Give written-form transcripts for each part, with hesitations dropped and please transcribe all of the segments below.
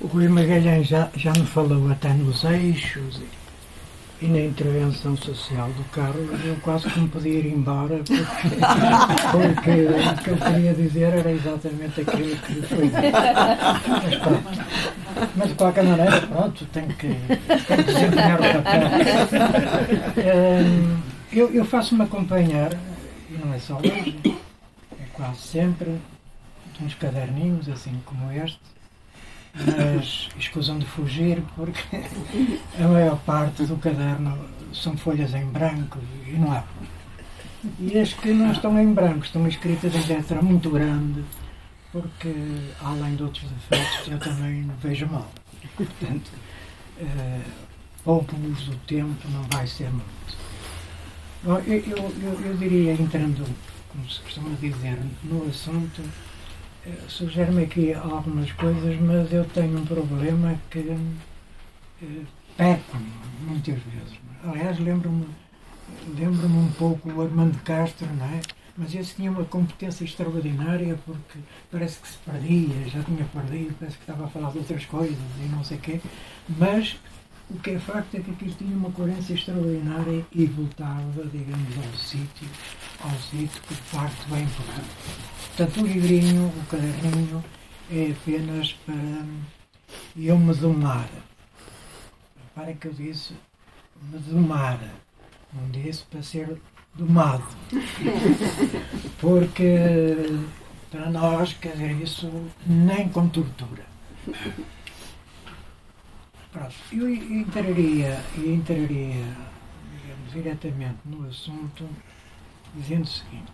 O Rui Magalhães já me falou até nos eixos e na intervenção social do Carlos. Eu quase que me podia ir embora porque o que eu queria dizer era exatamente aquilo que lhe foi dito. Mas pronto. Mas de qualquer maneira, pronto, tenho que desempenhar o papel. Eu faço-me acompanhar, e não é só hoje, é quase sempre, de uns caderninhos assim como este. Mas escusam de fugir porque a maior parte do caderno são folhas em branco e não há. E as que não estão em branco estão escritas em letra muito grande porque, além de outros defeitos, eu também vejo mal. Portanto, poupo-vos do tempo, não vai ser muito. Bom, eu diria, entrando, como se costuma dizer, no assunto, sugere-me aqui algumas coisas, mas eu tenho um problema que peco muitas vezes. Aliás, lembro-me um pouco o Armando Castro, não é? Mas esse tinha uma competência extraordinária porque parece que se perdia, já tinha perdido, parece que estava a falar de outras coisas e não sei o quê. Mas o que é facto é que aquilo tinha uma coerência extraordinária e voltava, digamos, ao sítio que de facto é importante. Portanto, o livrinho, o caderninho, é apenas para eu me domar. Reparem que eu disse me domar, não disse para ser domado. Porque para nós, quer dizer, isso nem com tortura. Pronto, eu entraria, digamos, diretamente no assunto, dizendo o seguinte.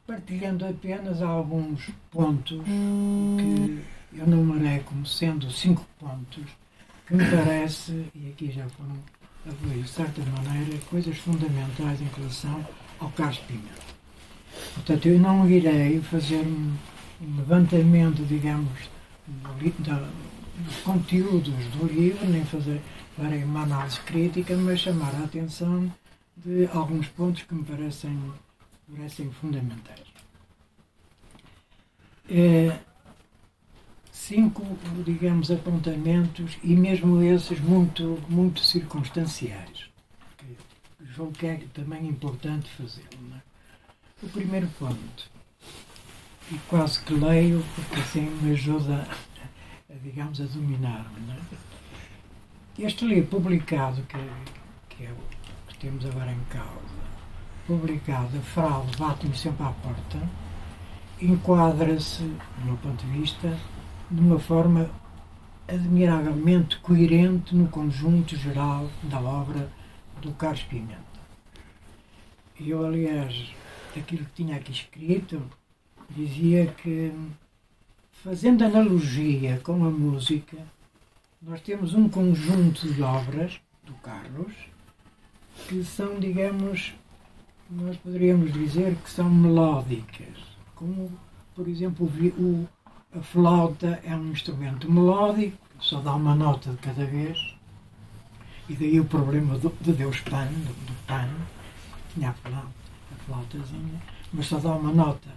Partilhando apenas alguns pontos que eu numerei como sendo 5 pontos que me parece, e aqui já foram de certa maneira, coisas fundamentais em relação ao Carlos Pimenta. Portanto, eu não irei fazer um levantamento, digamos, dos conteúdos do livro, nem farei uma análise crítica, mas chamar a atenção de alguns pontos que me parecem fundamentais. 5, digamos, apontamentos, e mesmo esses muito circunstanciais, que julgo que é também importante fazê-lo. Não é? O primeiro ponto, e quase que leio, porque assim me ajuda, digamos, a dominar-me. Não é? Este livro publicado, que é o que temos agora em causa, publicado, a fraude bate-me sempre à porta, enquadra-se, do meu ponto de vista, de uma forma admiravelmente coerente no conjunto geral da obra do Carlos Pimenta. Eu, aliás, aquilo que tinha aqui escrito, dizia que, fazendo analogia com a música, nós temos um conjunto de obras do Carlos que são, digamos, nós poderíamos dizer que são melódicas, como, por exemplo, a flauta é um instrumento melódico, só dá uma nota de cada vez, e daí o problema de Deus Pan, do Pan, tinha a flautazinha, mas só dá uma nota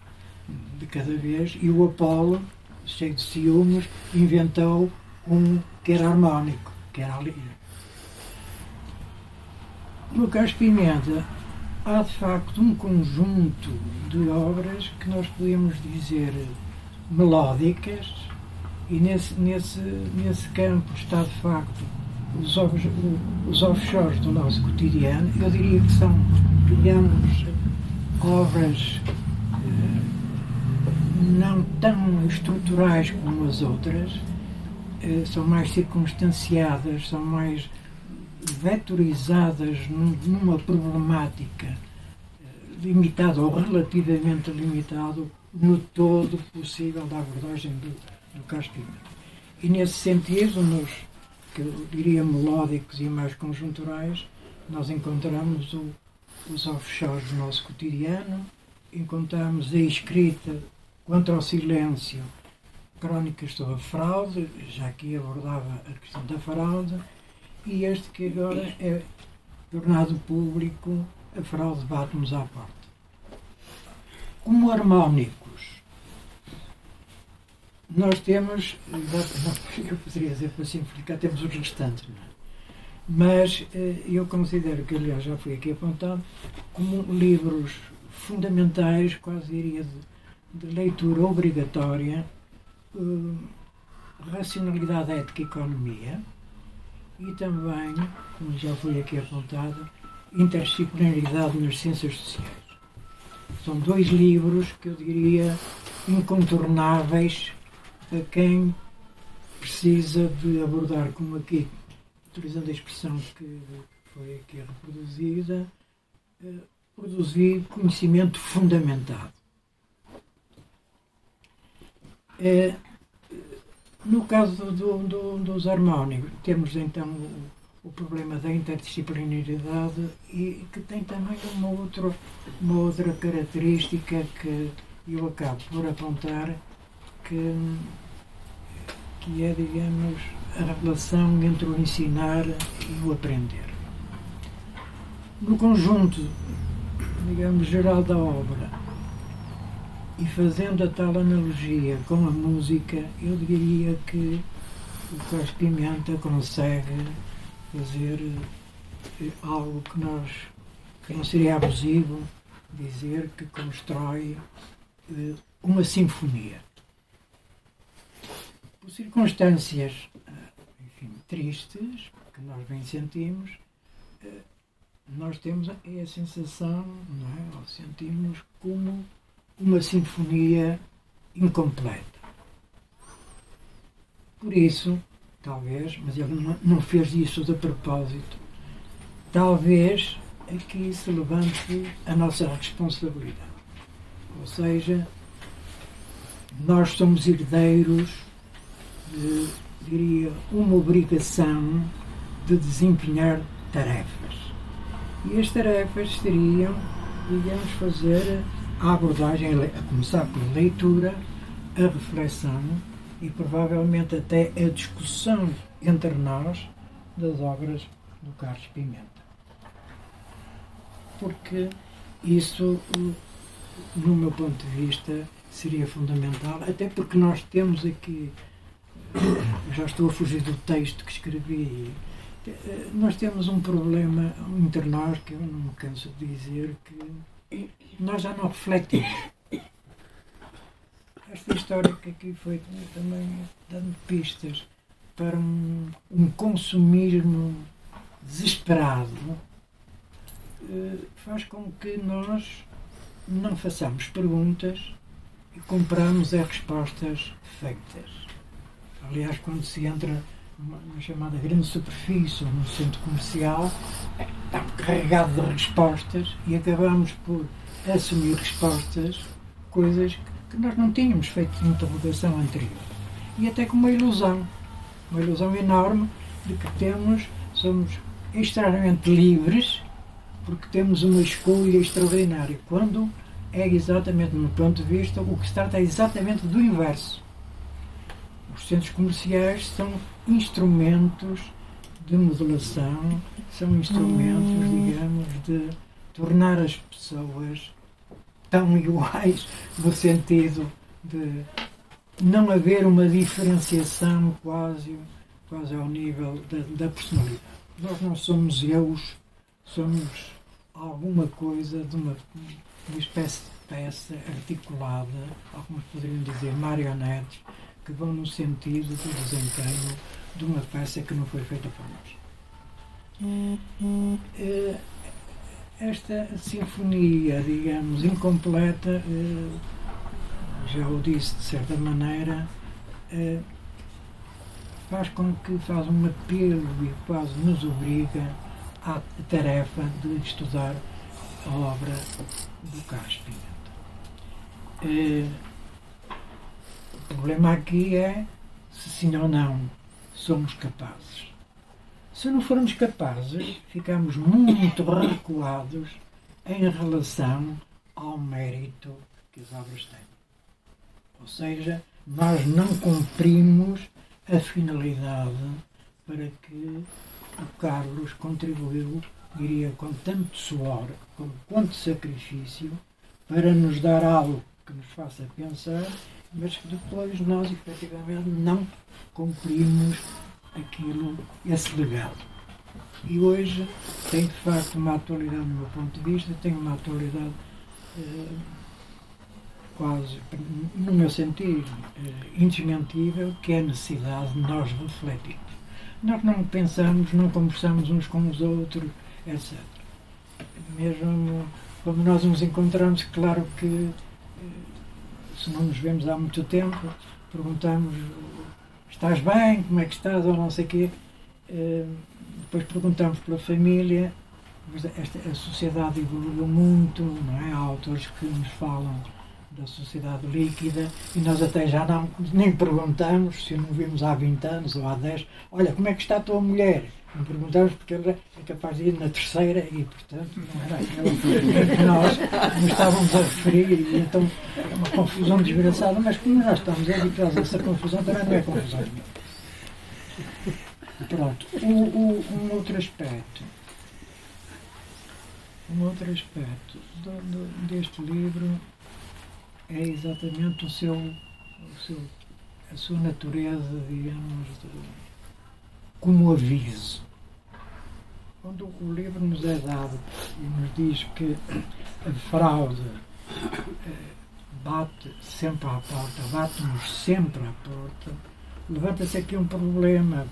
de cada vez, e o Apolo, cheio de ciúmes, inventou um que era harmónico, que era a lira. No Carlos Pimenta há de facto um conjunto de obras que nós podemos dizer melódicas, e nesse campo está de facto os offshores do nosso cotidiano. Eu diria que são, digamos, obras não tão estruturais como as outras, são mais circunstanciadas, são mais vetorizadas numa problemática limitada ou relativamente limitado no todo possível da abordagem do Carlos Pimenta. E nesse sentido, nos que eu diria melódicos e mais conjunturais, nós encontramos os offshores do nosso cotidiano, encontramos a escrita quanto ao silêncio, crónicas sobre a fraude, já aqui abordava a questão da fraude, e este que agora é tornado público, a fraude bate-nos à porta. Como harmónicos, nós temos, eu poderia dizer para simplificar, temos os restantes, não é? Mas eu considero que, aliás, já foi aqui apontado, como livros fundamentais, quase diria de leitura obrigatória, Racionalidade, Ética e Economia, e também, como já foi aqui apontado, Interdisciplinaridade nas Ciências Sociais. São dois livros que eu diria incontornáveis para quem precisa de abordar, como aqui, utilizando a expressão que foi aqui reproduzida, produzir conhecimento fundamentado. No caso dos harmónicos, temos então o problema da interdisciplinaridade e que tem também uma outra característica que eu acabo por apontar, que é, digamos, a relação entre o ensinar e o aprender. No conjunto, digamos, geral da obra, e fazendo a tal analogia com a música, eu diria que o Carlos Pimenta consegue fazer algo que não seria abusivo dizer que constrói uma sinfonia. Por circunstâncias, enfim, tristes, que nós bem sentimos, nós temos a sensação, não é? Ou sentimos como uma sinfonia incompleta. Por isso, talvez, mas ele não fez isso de propósito, talvez aqui se levante a nossa responsabilidade. Ou seja, nós somos herdeiros de, diria, uma obrigação de desempenhar tarefas. E as tarefas seriam, digamos, fazer a abordagem, a começar pela leitura, a reflexão e provavelmente até a discussão entre nós das obras do Carlos Pimenta. Porque isso, no meu ponto de vista, seria fundamental, até porque nós temos aqui, já estou a fugir do texto que escrevi, nós temos um problema entre nós que eu não me canso de dizer, que nós já não refletimos. Esta história que aqui foi também dando pistas para um consumismo desesperado, faz com que nós não façamos perguntas e compramos as respostas feitas. Aliás, quando se entra numa chamada grande superfície ou num centro comercial, está carregado de respostas e acabamos por assumir respostas, coisas que nós não tínhamos feito de interrogação anterior. E até com uma ilusão enorme de que somos extremamente livres porque temos uma escolha extraordinária, quando é exatamente, no meu ponto de vista, o que se trata é exatamente do inverso. Os centros comerciais são instrumentos de modelação, são instrumentos, digamos, de tornar as pessoas tão iguais, no sentido de não haver uma diferenciação quase ao nível da personalidade. Nós não somos eus, somos alguma coisa de uma espécie de peça articulada, alguns poderiam dizer marionetes, que vão no sentido do desempenho de uma peça que não foi feita por nós. Esta sinfonia, digamos, incompleta, já o disse de certa maneira, faz com que faz um apelo e quase nos obriga à tarefa de estudar a obra do Carlos Pimenta. O problema aqui é se sim ou não somos capazes. Se não formos capazes, ficamos muito recuados em relação ao mérito que as obras têm. Ou seja, nós não cumprimos a finalidade para que o Carlos contribuiu, diria, com tanto suor, com quanto sacrifício, para nos dar algo que nos faça pensar, mas que depois nós, efetivamente, não cumprimos esse legado. E hoje tem, de facto, uma atualidade, do meu ponto de vista, tem uma atualidade quase, no meu sentido, indesmentível, que é a necessidade de nós refletirmos. Nós não pensamos, não conversamos uns com os outros, etc. Mesmo quando nós nos encontramos, claro que, se não nos vemos há muito tempo, perguntamos: estás bem? Como é que estás? Ou não sei o quê. Depois perguntamos pela família. Mas a sociedade evoluiu muito, não é? Há autores que nos falam da sociedade líquida e nós até já nem perguntamos, se não vimos há 20 anos ou há 10, olha, como é que está a tua mulher? Não perguntamos porque ela é capaz de ir na terceira e, portanto, não era aquela que nós nos estávamos a referir, e então é uma confusão desgraçada, mas como nós estamos habituados a essa confusão, também não é confusão nenhuma. Pronto, um outro aspecto deste livro é exatamente a sua natureza, digamos, como aviso. Quando o livro nos é dado e nos diz que a fraude bate sempre à porta, bate-nos sempre à porta, levanta-se aqui um problema,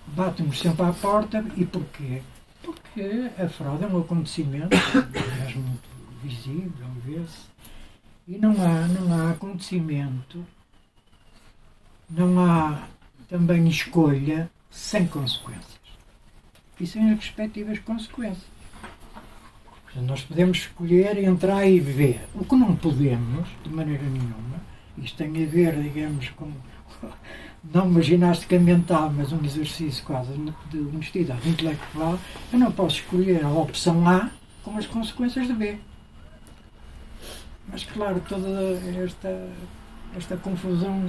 bate-nos sempre à porta. E porquê? Porque a fraude é um acontecimento, aliás, muito visível, vê-se, e não há acontecimento, não há também escolha sem consequências. E sem as respectivas consequências. Portanto, nós podemos escolher entre A e B. O que não podemos, de maneira nenhuma, isto tem a ver, digamos, com não uma ginástica mental, mas um exercício quase de honestidade intelectual. Eu não posso escolher a opção A com as consequências de B. Mas, claro, toda esta confusão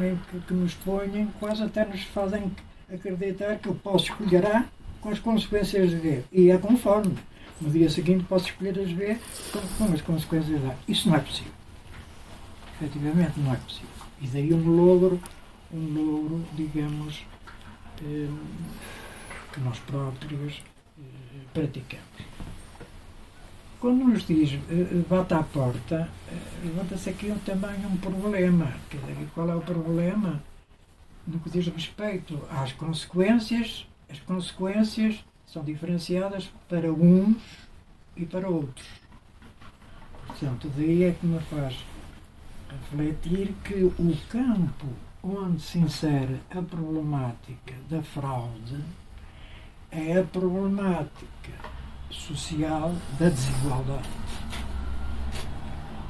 que nos põem quase até nos fazem acreditar que eu posso escolher A com as consequências de B. E é conforme. No dia seguinte posso escolher as B com as consequências de A. Isso não é possível. Efetivamente não é possível. E daí um logro, digamos, que nós próprios praticamos. Quando nos diz bate à porta, levanta-se aqui também um problema. Quer dizer, qual é o problema? No que diz respeito às consequências, as consequências são diferenciadas para uns e para outros. Portanto, daí é que me faz refletir que o campo onde se insere a problemática da fraude é a problemática social da desigualdade.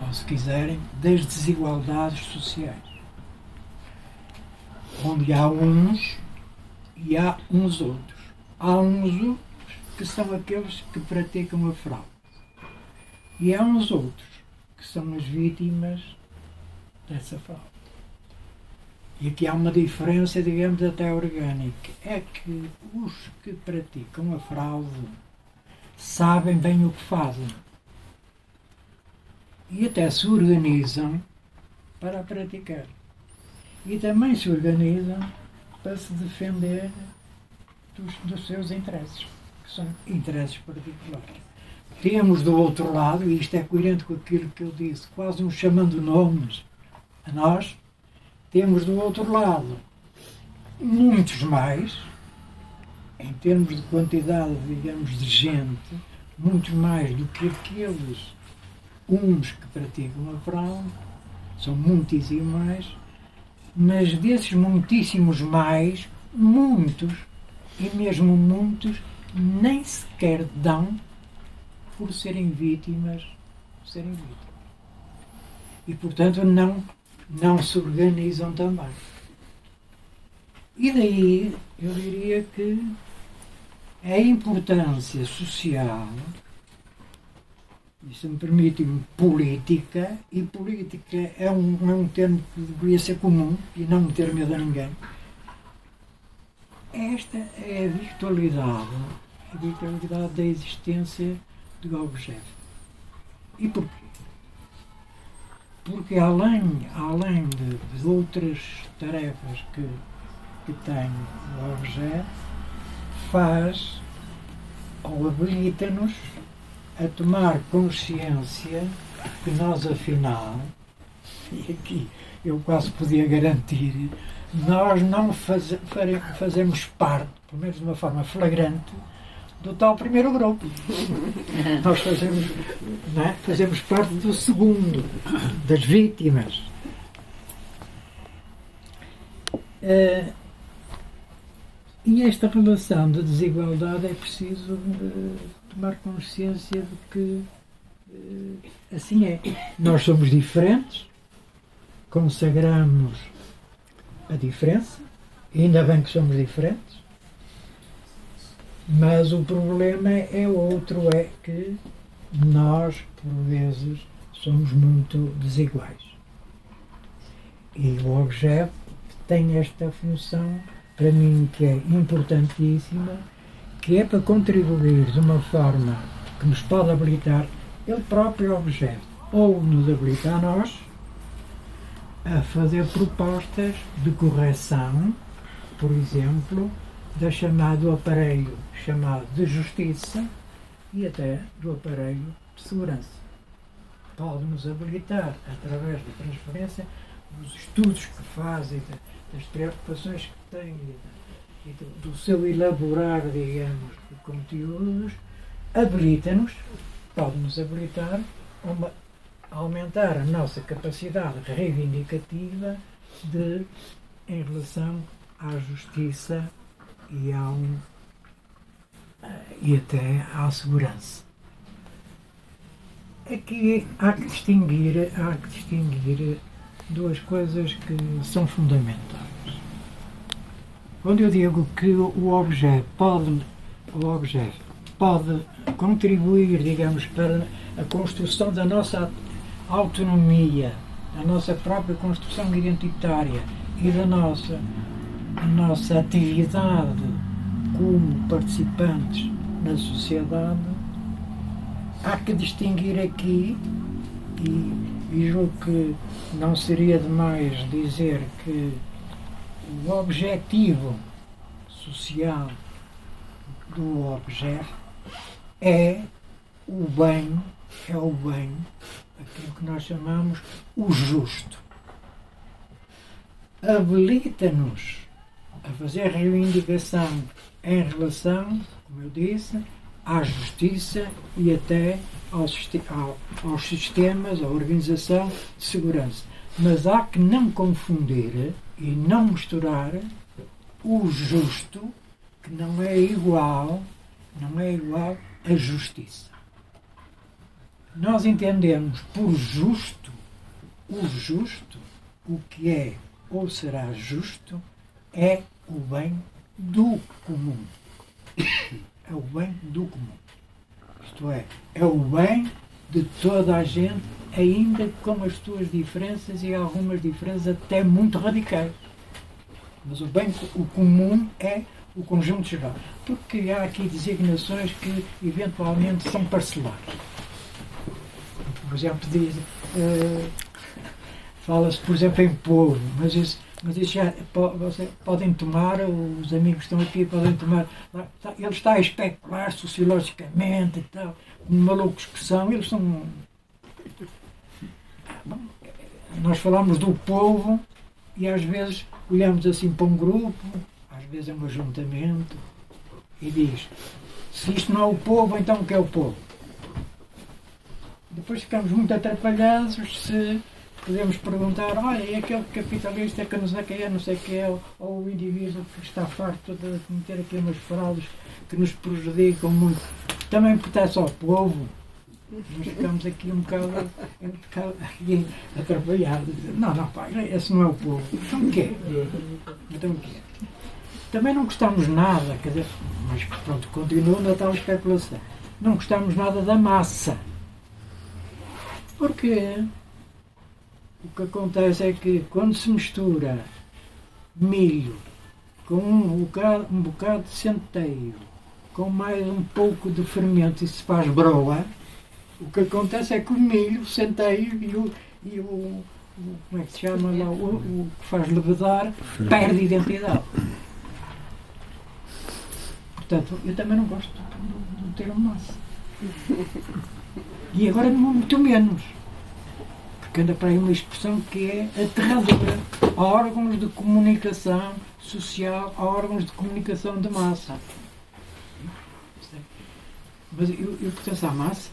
Ou, se quiserem, das desigualdades sociais. Onde há uns e há uns outros. Há uns outros que são aqueles que praticam a fraude. E há uns outros que são as vítimas dessa fraude. E aqui há uma diferença, digamos, até orgânica. É que os que praticam a fraude sabem bem o que fazem. E até se organizam para a praticar. E também se organizam para se defender dos seus interesses, que são interesses particulares. Temos do outro lado, e isto é coerente com aquilo que eu disse, quase uns chamando nomes a nós, temos do outro lado muitos mais, em termos de quantidade, digamos, de gente, muito mais do que aqueles uns que praticam a fraude, são muitíssimos mais, mas desses muitíssimos mais, muitos, e mesmo muitos, nem sequer dão por serem vítimas, E, portanto, não se organizam também. E daí, eu diria que a importância social, e se me permitem, política, e política é um termo que deveria ser comum e não meter medo a ninguém. Esta é a virtualidade da existência de Gorbachev. E porquê? porque além de outras tarefas que tem o objeto, faz ou habilita-nos a tomar consciência que nós, afinal, e aqui eu quase podia garantir, nós não fazemos parte, pelo menos de uma forma flagrante, do tal primeiro grupo. Nós fazemos parte do segundo, das vítimas. E esta relação de desigualdade é preciso tomar consciência de que assim é. Nós somos diferentes, consagramos a diferença, ainda bem que somos diferentes, mas o problema é outro, é que nós, por vezes, somos muito desiguais. E o objeto tem esta função, para mim, que é importantíssima, que é para contribuir de uma forma que nos pode habilitar ele próprio objeto, ou nos habilita a nós a fazer propostas de correção, por exemplo, do aparelho chamado de justiça e até do aparelho de segurança. Pode-nos habilitar, através da transferência, dos estudos que faz e das preocupações que tem e do seu elaborar, digamos, de conteúdos, habilita-nos, pode-nos habilitar a aumentar a nossa capacidade reivindicativa em relação à justiça e até à segurança. Aqui há que distinguir duas coisas que são fundamentais. Quando eu digo que o objeto pode contribuir, digamos, para a construção da nossa autonomia, a nossa própria construção identitária e da nossa atividade como participantes na sociedade, há que distinguir aqui, e julgo que não seria demais dizer que o objetivo social do objeto é o bem, aquilo que nós chamamos o justo. Habilita-nos a fazer reivindicação em relação, como eu disse, à justiça e até aos sistemas, à organização de segurança. Mas há que não confundir e não misturar o justo, que não é igual à justiça. Nós entendemos por justo, o que é ou será justo, é o bem do comum. É o bem do comum. Isto é o bem de toda a gente, ainda com as suas diferenças e algumas diferenças até muito radicais. Mas o comum é o conjunto geral. Porque há aqui designações que eventualmente são parcelares. Por exemplo, fala-se, por exemplo, em povo, mas isso já podem tomar, os amigos que estão aqui podem tomar, ele está a especular sociologicamente e tal, malucos que são, eles são. Bom, nós falamos do povo e às vezes olhamos assim para um grupo, às vezes é um ajuntamento, e diz, se isto não é o povo, então o que é o povo? Depois ficamos muito atrapalhados se podemos perguntar, olha, e aquele capitalista que não sei quem é, ou o indivíduo que está farto de meter aqui umas fraudes que nos prejudicam muito, também pertence ao povo. Nós ficamos aqui um bocado atrapalhados. Não, pá, esse não é o povo. Então o quê? Também não gostamos nada, quer dizer, mas pronto, continua na tal especulação. Não gostamos nada da massa. Porque o que acontece é que quando se mistura milho com um bocado de centeio, com mais um pouco de fermento e se faz broa, o que acontece é que o milho, o centeio e como é que se chama lá, o que faz levedar, perde identidade. Portanto, eu também não gosto do termo massa. E agora muito menos. Porque anda para aí uma expressão que é aterradora. Há órgãos de comunicação social, há órgãos de comunicação de massa. Mas eu pertenço à massa.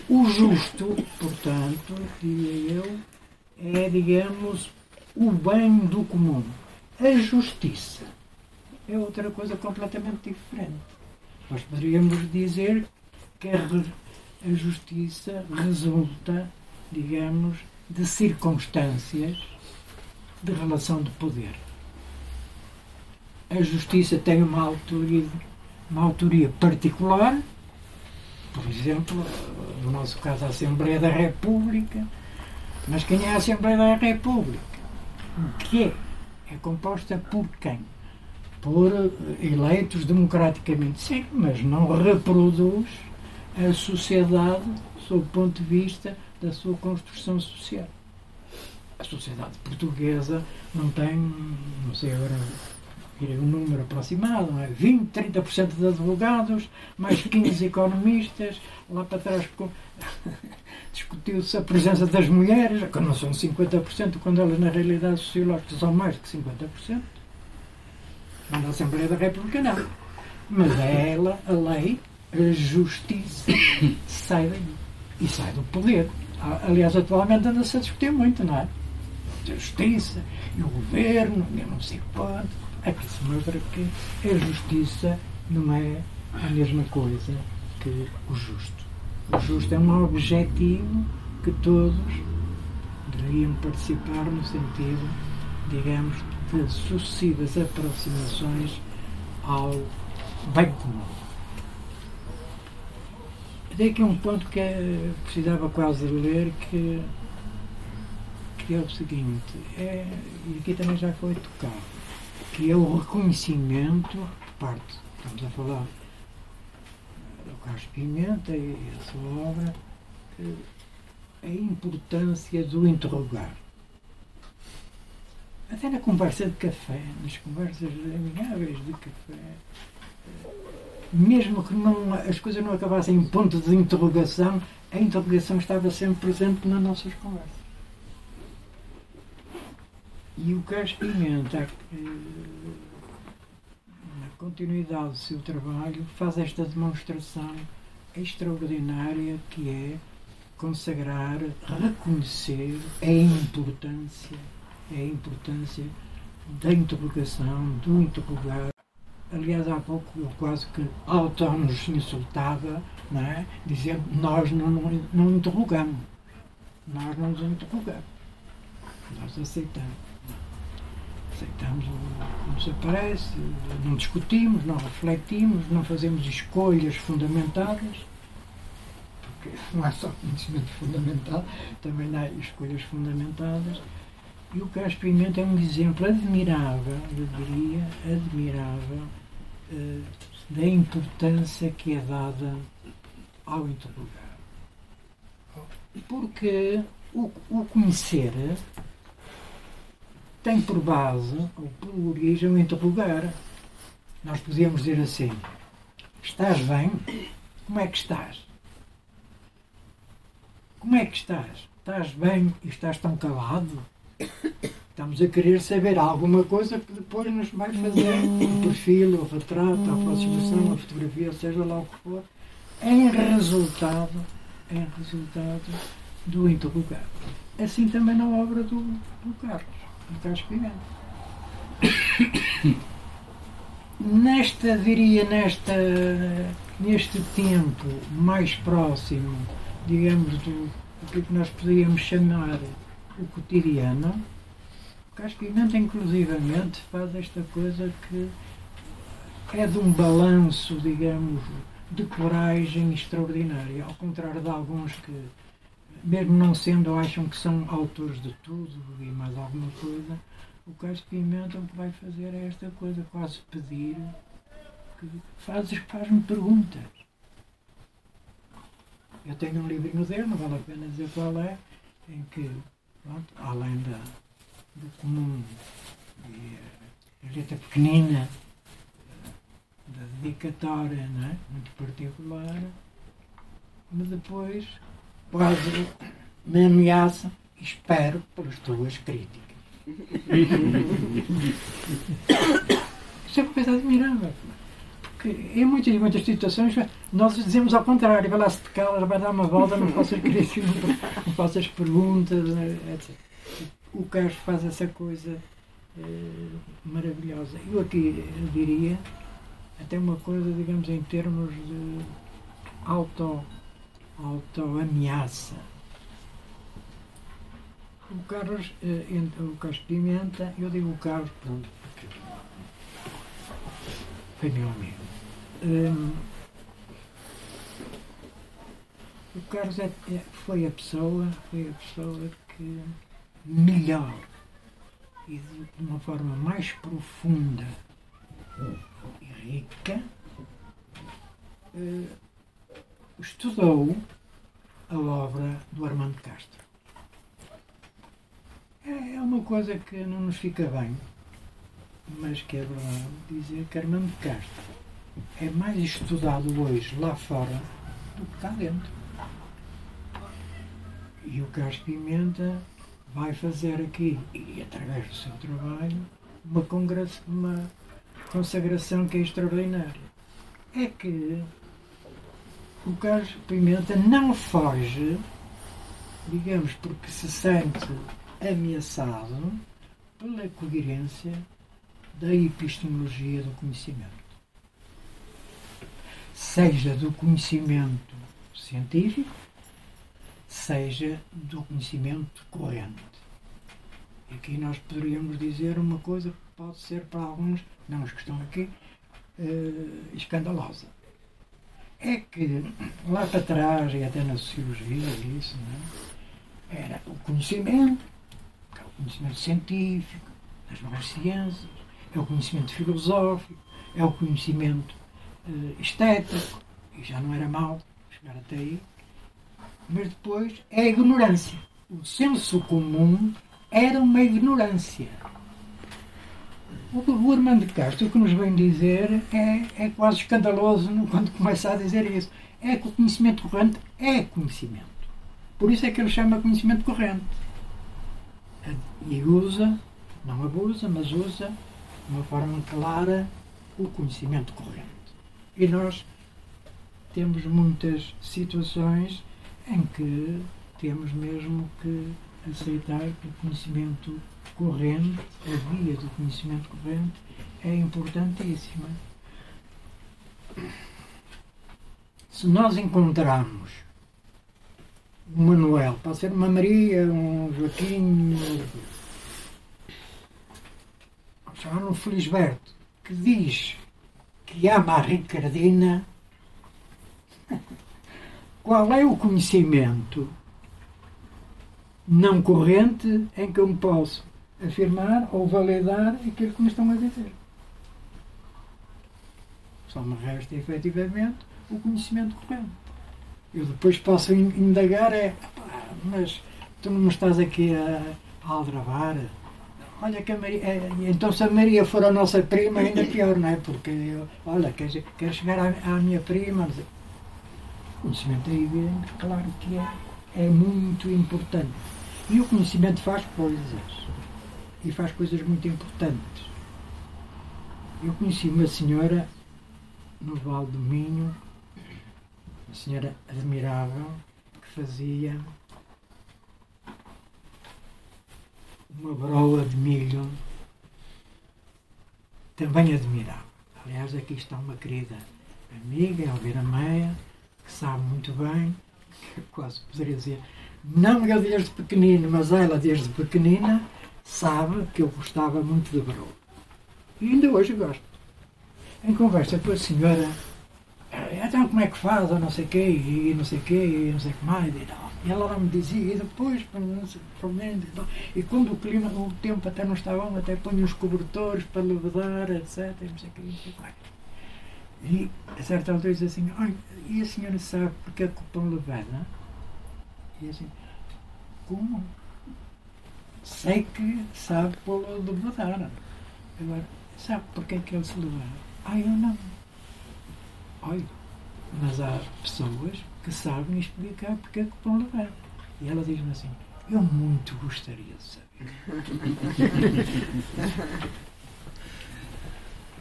O justo, portanto, diria eu, é, digamos, o bem do comum. A justiça é outra coisa completamente diferente. Nós poderíamos dizer que a justiça resulta, digamos, de circunstâncias de relação de poder. A justiça tem uma autoria particular, por exemplo, no nosso caso a Assembleia da República, mas quem é a Assembleia da República? O que é? É composta por quem? Por eleitos democraticamente, sim, mas não reproduz a sociedade sob o ponto de vista da sua construção social. A sociedade portuguesa não tem, não sei agora, direi um número aproximado, não é? 20, 30% de advogados, mais 15 economistas, lá para trás discutiu-se a presença das mulheres, que não são 50%, quando elas na realidade sociológica são mais que 50%. Mas na Assembleia da República não. Mas ela, a lei, a justiça, sai daí. E sai do poder. Aliás, atualmente anda-se a discutir muito, não é? A justiça e o governo, e não sei quanto. É que se mostra que a justiça não é a mesma coisa que o justo. O justo é um objetivo que todos deveriam participar no sentido, digamos, de sucessivas aproximações ao bem comum. Tem aqui um ponto que precisava quase de ler, que é o seguinte, e aqui também já foi tocado, que é o reconhecimento, por parte, estamos a falar do Carlos Pimenta e a sua obra, a importância do interrogar. Até na conversa de café, nas conversas amigáveis de café, mesmo que as coisas não acabassem em ponto de interrogação, a interrogação estava sempre presente nas nossas conversas. E o Carlos Pimenta, na continuidade do seu trabalho, faz esta demonstração extraordinária que é consagrar, reconhecer a importância da interrogação, do interrogar. Aliás, há pouco eu quase que auto-nos insultava, não é? Dizendo que nós não interrogamos. Nós não nos interrogamos. Nós aceitamos. Aceitamos o que nos aparece, não discutimos, não refletimos, não fazemos escolhas fundamentadas, porque não é só conhecimento fundamental, também há escolhas fundamentadas. E o Carlos Pimenta é um exemplo admirável, eu diria, admirável, da importância que é dada ao interrogar. Porque o conhecer tem por base, ou por origem, o interrogar. Nós podíamos dizer assim: estás bem? Como é que estás? Como é que estás? Estás bem e estás tão calado? Estamos a querer saber alguma coisa que depois nos vai fazer o perfil, o retrato, a aproximação, a fotografia, seja lá o que for, em resultado do interrogar. Assim também na obra do Carlos Pimenta. Neste tempo mais próximo, digamos, do que nós poderíamos chamar o cotidiano, o Carlos Pimenta inclusivamente faz esta coisa que é de um balanço, digamos, de coragem extraordinária, ao contrário de alguns que, mesmo não sendo, acham que são autores de tudo e mais alguma coisa. O Carlos Pimenta o que vai fazer é esta coisa, quase pedir, que faz-me perguntas. Eu tenho um livrinho dele, não vale a pena dizer qual é, em que, pronto, além do comum e a letra pequenina, da dedicatória, não é? Muito particular, mas depois quase me ameaça e espero pelas tuas críticas. Isso é uma coisa admirável. Porque em muitas situações nós dizemos ao contrário, vai lá se te calas, vai dar uma volta, não faças críticas, não faças perguntas, etc. O Carlos faz essa coisa maravilhosa. Eu aqui diria até uma coisa, digamos, em termos de auto-ameaça. O Carlos Pimenta, eu digo o Carlos, pronto, porque foi meu amigo. O Carlos foi a pessoa que melhor e de uma forma mais profunda e rica estudou a obra do Armando Castro. É uma coisa que não nos fica bem, mas que é verdade dizer que Armando Castro é mais estudado hoje lá fora do que cá dentro. E o Carlos Pimenta vai fazer aqui, e através do seu trabalho, uma consagração que é extraordinária. É que o Carlos Pimenta não foge, digamos, porque se sente ameaçado pela coerência da epistemologia do conhecimento. Seja do conhecimento científico, seja do conhecimento corrente. E aqui nós poderíamos dizer uma coisa que pode ser para alguns, não os que estão aqui, escandalosa. É que lá para trás, e até na sociologia, isso, não é? Era o conhecimento, que é o conhecimento científico, das novas ciências, é o conhecimento filosófico, é o conhecimento estético, e já não era mau chegar até aí, mas depois é a ignorância. O senso comum era uma ignorância. O Armando Castro, o que nos vem dizer, é quase escandaloso quando começa a dizer isso. É que o conhecimento corrente é conhecimento. Por isso é que ele chama conhecimento corrente. E usa, não abusa, mas usa de uma forma clara o conhecimento corrente. E nós temos muitas situações em que temos mesmo que aceitar que o conhecimento corrente, a via do conhecimento corrente, é importantíssima. Se nós encontrarmos um Manuel, pode ser uma Maria, um Joaquim, um Felisberto, que diz que ama a Ricardina, qual é o conhecimento não corrente em que eu me posso afirmar ou validar aquilo que me estão a dizer? Só me resta, efetivamente, o conhecimento corrente. Eu depois posso indagar, mas tu não me estás aqui a aldrabar. Olha que a Maria, então se a Maria for a nossa prima, ainda pior, não é? Porque, olha, quer chegar à minha prima. O conhecimento é evidente, claro que é muito importante. E o conhecimento faz coisas. E faz coisas muito importantes. Eu conheci uma senhora no Vale do Minho, uma senhora admirável, que fazia uma broa de milho também admirável. Aliás, aqui está uma querida amiga, Elvira Meia, que sabe muito bem, que quase poderia dizer, não eu desde pequenino, mas ela desde pequenina sabe que eu gostava muito de broa. E ainda hoje gosto. Em conversa com a senhora, então como é que faz, ou não sei o quê, e não sei o quê, e não sei o que mais, e tal. E ela lá me dizia, e depois, e quando o tempo até não está bom, até ponho os cobertores para levedar, etc. E não sei o que, não sei o que. E a certa altura diz assim, olha, e a senhora sabe porque é que o pão levana? E assim, como? Sei que sabe pô-lo levedar. Agora, sabe porque é que ele se levana? Eu não. Olha, mas há pessoas que sabem explicar porque é que o pão levana. E ela diz-me assim, eu muito gostaria de saber.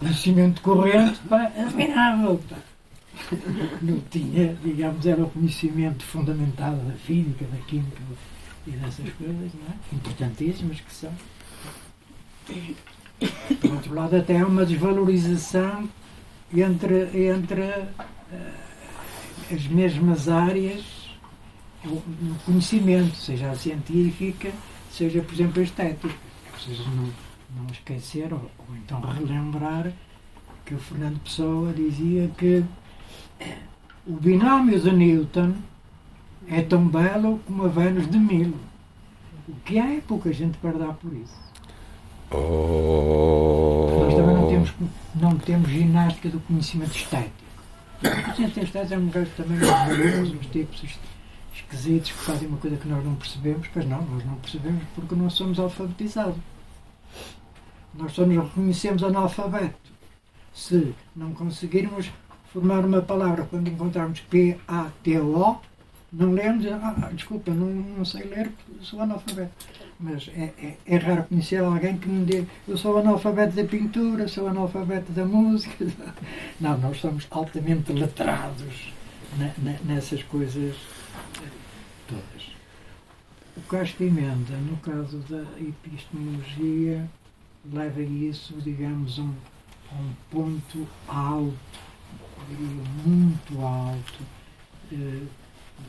Nascimento corrente, pá, admirável, pá. Não tinha, digamos, era o conhecimento fundamentado da física, da química e dessas coisas, não é? Importantíssimas que são. Por outro lado, até há uma desvalorização entre as mesmas áreas no conhecimento, seja a científica, seja, por exemplo, a estética. É preciso não esquecer ou então relembrar que o Fernando Pessoa dizia que o binómio de Newton é tão belo como a Vênus de Milo. O que há é pouca gente para dar por isso. Nós também não temos ginástica do conhecimento estético. O cientista estético é um gajo também valoroso, uns tipos esquisitos que fazem uma coisa que nós não percebemos, pois não, nós não percebemos porque não somos alfabetizados. Nós só nos reconhecemos analfabeto se não conseguirmos formar uma palavra quando encontrarmos P-A-T-O, não lemos, desculpa, não sei ler porque sou analfabeto. Mas é raro conhecer alguém que me diga eu sou analfabeto da pintura, sou analfabeto da música. Não, nós somos altamente letrados nessas coisas todas. O Castro Pimenta, no caso da epistemologia, leva isso, digamos, a um ponto alto, eu diria muito alto,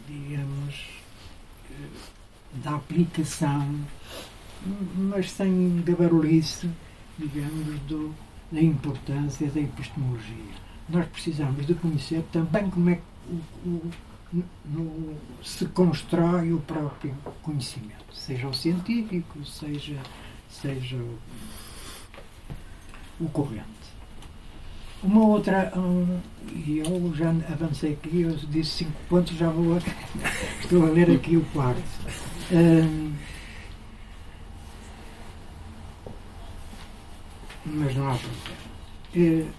digamos, da aplicação, mas sem gabarulice, digamos, da importância da epistemologia. Nós precisamos de conhecer também como é que se constrói o próprio conhecimento, seja o científico, seja o corrente. Uma outra, e eu já avancei aqui, eu disse 5 pontos, já vou estou a ler aqui o quarto. Mas não há problema.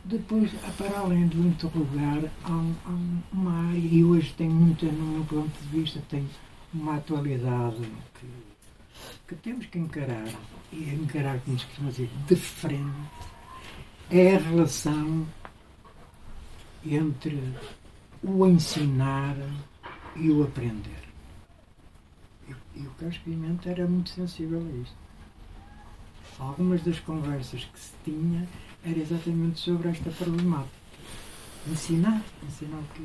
Depois, para além do interrogar, há uma área, e hoje tem muita, no meu ponto de vista, tem uma atualidade que temos que encarar, e encarar, como se costuma dizer, de frente, é a relação entre o ensinar e o aprender. E o Castro Pimenta era muito sensível a isto. Algumas das conversas que se tinha era exatamente sobre esta problemática. Ensinar o quê?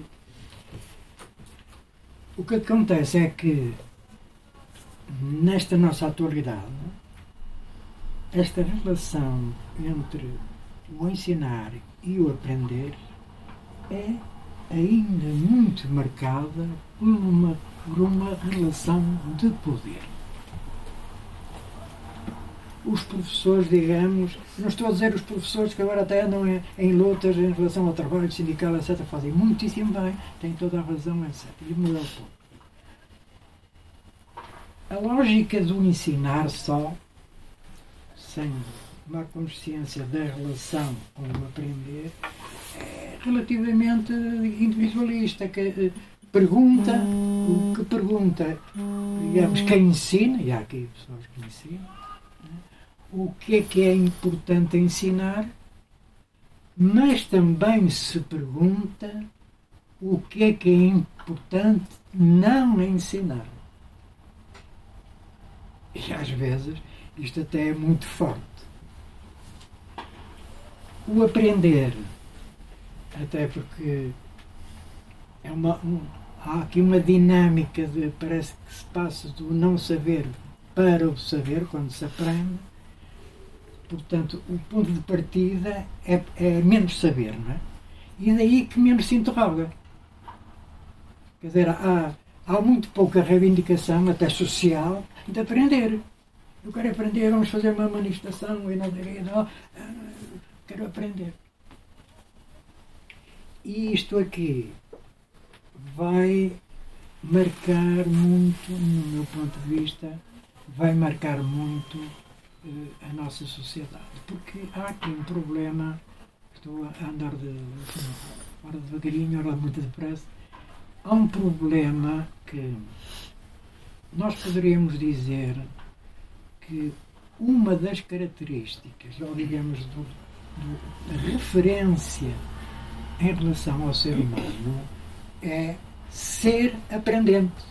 O que acontece é que nesta nossa atualidade, esta relação entre o ensinar e o aprender é ainda muito marcada por uma relação de poder. Os professores, digamos, não estou a dizer os professores que agora até andam em lutas em relação ao trabalho sindical, etc., fazem muitíssimo bem, têm toda a razão, etc. E mudar o ponto. A lógica do ensinar só, sem tomar consciência da relação com o aprender, é relativamente individualista, que pergunta, o que pergunta, digamos, quem ensina, e há aqui pessoas que ensinam, o que é importante ensinar, mas também se pergunta o que é importante não ensinar. E às vezes isto até é muito forte. O aprender, até porque há aqui uma dinâmica de, parece que se passa do não saber para o saber, quando se aprende. Portanto, o ponto de partida é menos saber, não é? E daí que menos se interroga. Quer dizer, há muito pouca reivindicação, até social, de aprender. Eu quero aprender, vamos fazer uma manifestação e não. quero aprender. E isto aqui vai marcar muito, no meu ponto de vista, vai marcar muito a nossa sociedade. Porque há aqui um problema, estou a andar ora devagarinho, ora muito depressa. Há um problema que nós poderíamos dizer que uma das características, ou digamos, da referência em relação ao ser humano é ser aprendente.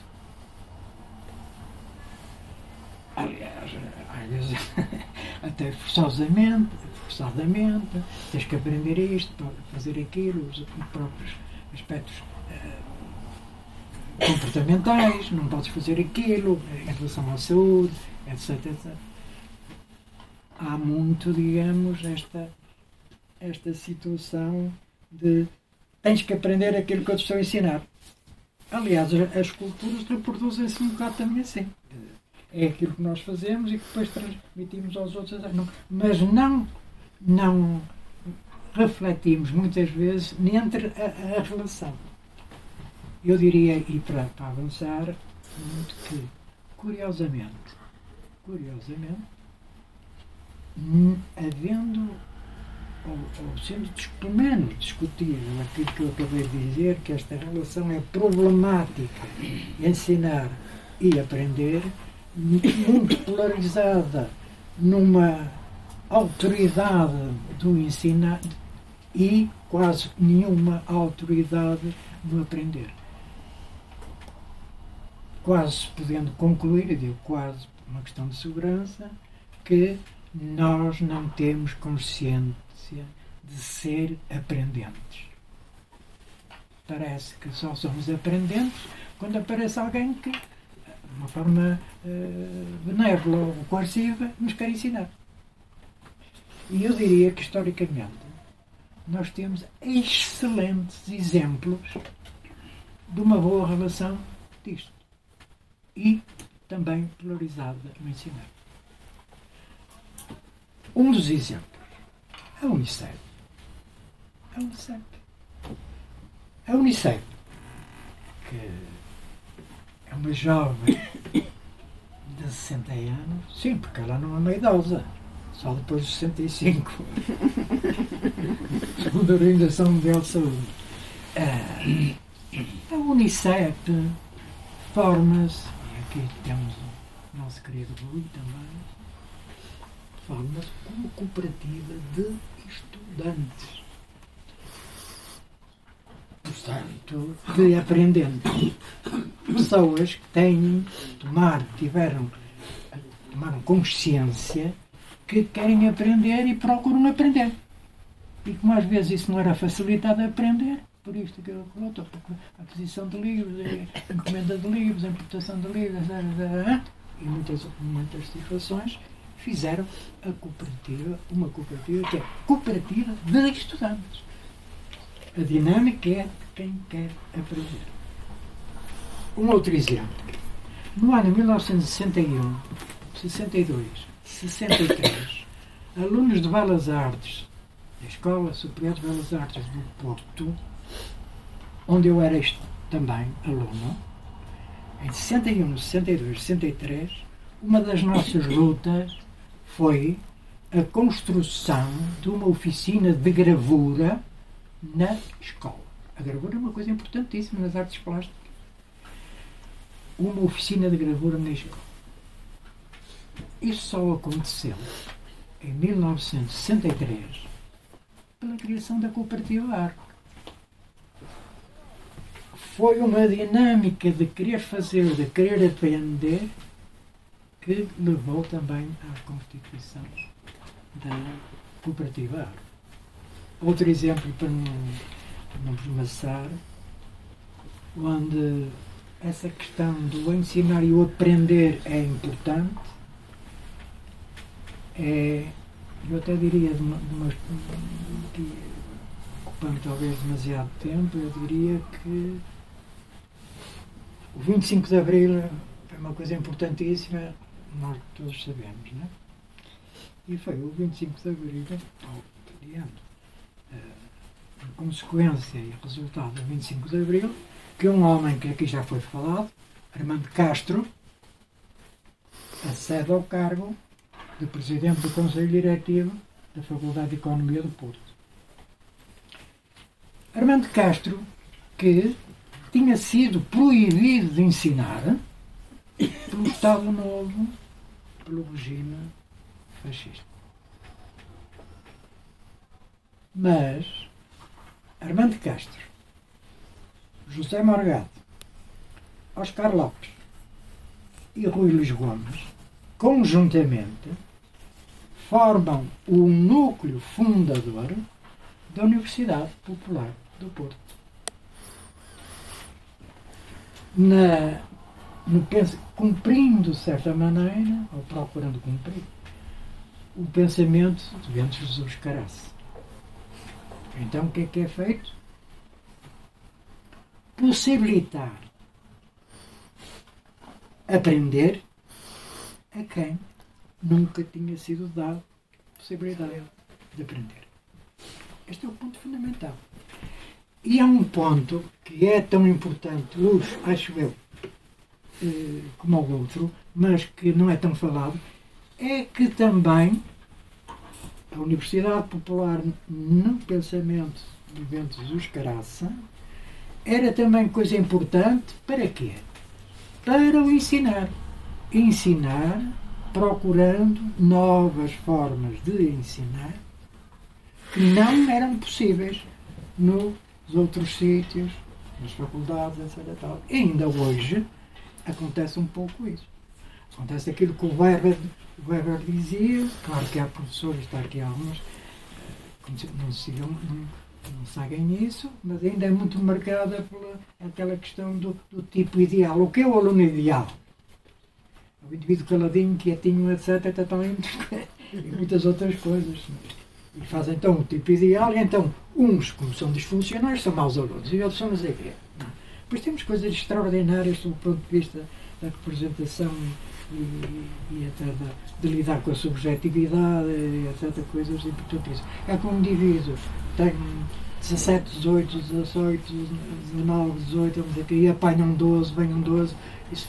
Aliás, às vezes, até forçadamente, tens que aprender isto, para fazer aquilo, os próprios aspectos comportamentais, não podes fazer aquilo em relação à saúde, etc, etc. Há muito, digamos, esta situação de tens que aprender aquilo que eu te estou a ensinar. Aliás, as culturas reproduzem-se um bocado também assim. É aquilo que nós fazemos e que depois transmitimos aos outros. Mas não refletimos muitas vezes entre a relação. Eu diria, e para avançar, muito que, curiosamente, havendo, ou sendo pelo menos discutível aquilo que eu acabei de dizer, que esta relação é problemática, ensinar e aprender, muito polarizada numa autoridade do ensinar e quase nenhuma autoridade do aprender. Quase podendo concluir, eu digo quase por uma questão de segurança, que nós não temos consciência de ser aprendentes. Parece que só somos aprendentes quando aparece alguém que, de uma forma benévola ou coerciva, nos quer ensinar. E eu diria que, historicamente, nós temos excelentes exemplos de uma boa relação disto. E também polarizada no ensinar. Um dos exemplos é a Unicef. A Unicef, que é uma jovem de 60 anos, sim, porque ela não é uma idosa, só depois dos 65, segundo a Organização Mundial de Saúde. A Unicef forma-se, e aqui temos o nosso querido Rui também, forma-se como cooperativa de estudantes. Portanto, de aprendentes. Pessoas que tomaram consciência que querem aprender e procuram aprender. E como às vezes isso não era facilitado a aprender, por isto que eu coloco, a aquisição de livros, a encomenda de livros, a importação de livros, e muitas situações, fizeram uma cooperativa que é cooperativa de estudantes. A dinâmica é de quem quer aprender. Um outro exemplo. No ano 1961, 62, 63, alunos de Belas Artes, da Escola Superior de Belas Artes do Porto, onde eu era também aluno, em 61, 62, 63, uma das nossas lutas foi a construção de uma oficina de gravura na escola. A gravura é uma coisa importantíssima nas artes plásticas. Uma oficina de gravura na escola. Isso só aconteceu em 1963 pela criação da Cooperativa Arco. Foi uma dinâmica de querer fazer, de querer aprender, que levou também à constituição da Cooperativa Arco. Outro exemplo, para não vos maçar, onde essa questão do ensinar e o aprender é importante, eu até diria, ocupando talvez demasiado tempo, eu diria que o 25 de Abril foi uma coisa importantíssima, nós todos sabemos, não é? E foi o 25 de Abril, compreendo, por consequência e resultado do 25 de Abril, que um homem que aqui já foi falado, Armando Castro, acede ao cargo de Presidente do Conselho Diretivo da Faculdade de Economia do Porto. Armando Castro, que tinha sido proibido de ensinar pelo Estado Novo, pelo regime fascista. Mas Armando Castro, José Morgado, Oscar Lopes e Rui Luís Gomes, conjuntamente, formam o núcleo fundador da Universidade Popular do Porto. Cumprindo, de certa maneira, ou procurando cumprir, o pensamento de Bento Jesus Caraça. Então, o que é feito? Possibilitar aprender a quem nunca tinha sido dado possibilidade de aprender. Este é o ponto fundamental. E há um ponto que é tão importante, acho eu, como o outro, mas que não é tão falado, é que também a Universidade Popular, no pensamento de Bento Jesus Caraça, era também coisa importante para quê? Para o ensinar. Ensinar procurando novas formas de ensinar que não eram possíveis nos outros sítios, nas faculdades, etc. Tal. E ainda hoje acontece um pouco isso. Acontece aquilo que o Weber dizia, claro que há professores, está aqui alguns, não seguem isso, mas ainda é muito marcada pela aquela questão do tipo ideal. O que é o aluno ideal? O indivíduo caladinho, quietinho, etc. E muitas outras coisas. E fazem então o tipo ideal, e então uns, como são disfuncionais, são maus alunos, e outros são não sei o quê. Depois temos coisas extraordinárias do ponto de vista da representação e até de lidar com a subjetividade, etc. Coisas importantíssimas. É que um indivíduo tem 17, 18, 18, 19, 18, não sei o quê, e apanha um 12, vem um 12,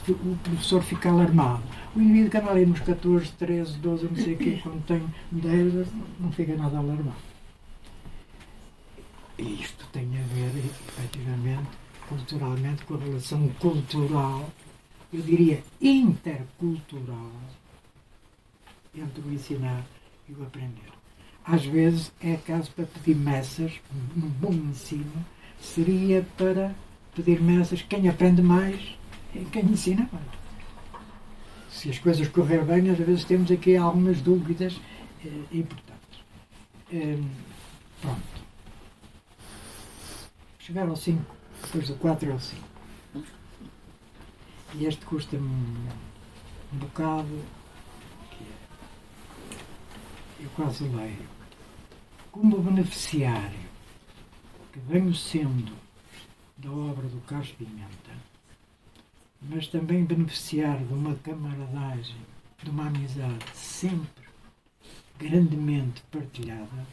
o professor fica alarmado. O indivíduo que anda ali nos 14, 13, 12, não sei o quê, quando tem 10, não fica nada alarmado. E isto tem a ver, efetivamente, culturalmente, com a relação cultural, eu diria intercultural, entre o ensinar e o aprender. Às vezes é caso para pedir messas, um bom ensino seria para pedir messas quem aprende mais e quem ensina mais. Se as coisas correr bem, às vezes temos aqui algumas dúvidas importantes. Pronto. Chegar ao 5, depois do 4 é o 5. E este custa-me um bocado, que eu quase leio. Como beneficiário que venho sendo da obra do Carlos Pimenta, mas também beneficiário de uma camaradagem, de uma amizade sempre grandemente partilhada,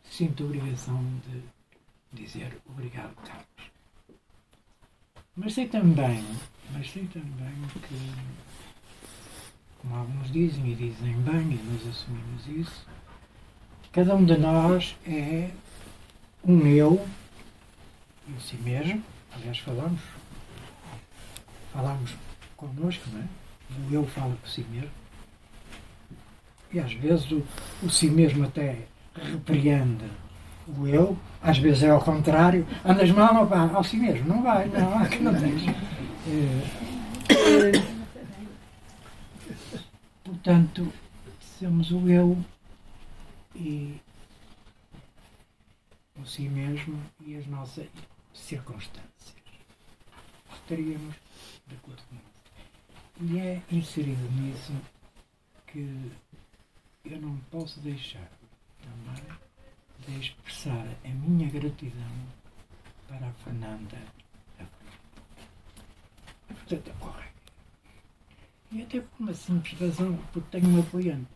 sinto a obrigação de dizer obrigado, Carlos. Mas sei também que, como alguns dizem, e dizem bem, e nós assumimos isso, cada um de nós é um eu em si mesmo. Aliás, falamos connosco, não é? O eu fala por si mesmo. E às vezes o si mesmo até repreende o eu, às vezes é ao contrário. Andas mal, não vai, ao si mesmo, não vai, não, que não tens. Portanto, somos o eu e o si mesmo e as nossas circunstâncias. Estaríamos de acordo com isso. E é inserido nisso que eu não posso deixar também de expressar a minha gratidão para a Fernanda. Portanto, a correr. E até por uma simples razão, porque tenho um apoiante.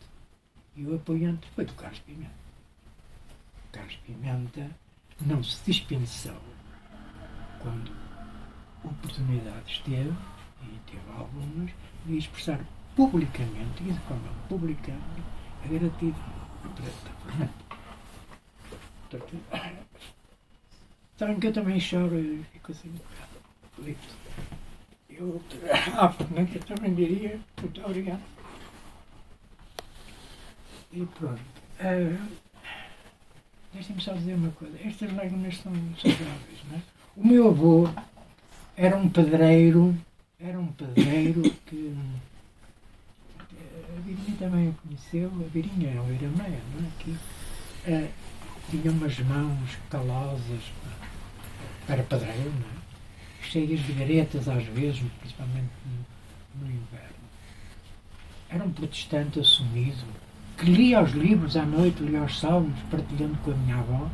E o apoiante foi o Carlos Pimenta. O Carlos Pimenta não se dispensou quando oportunidade esteve, e teve algumas, de expressar publicamente, e de forma pública, a gratidão. Sabem que eu também choro e fico assim um bocado aflito. Eu também diria muito obrigado. E pronto. Deixem-me só dizer uma coisa. Estas lágrimas são saudáveis, não é? O meu avô era um pedreiro que a Virinha também o conheceu. A Virinha era o Irameia, não é? Que tinha umas mãos calosas para pedreiro, não é? Cheias de garetas às vezes, principalmente no inverno. Era um protestante assumido, que lia os livros à noite, lia os salmos, partilhando com a minha avó,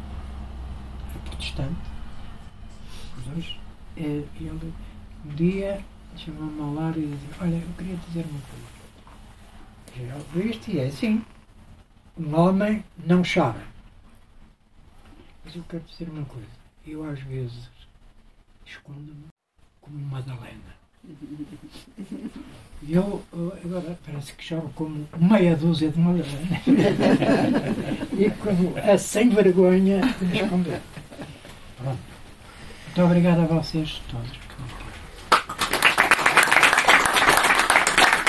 a protestante, os dois. E ele, um dia, chamou-me ao lado e dizia: olha, eu queria dizer uma coisa. Já ouviste? E é assim. Um homem não chora. Mas eu quero dizer uma coisa. Eu, às vezes, escondo-me como uma Madalena. E eu agora parece que choro como meia dúzia de Madalena. E como a sem vergonha de me esconder. Pronto. Muito obrigado a vocês todos.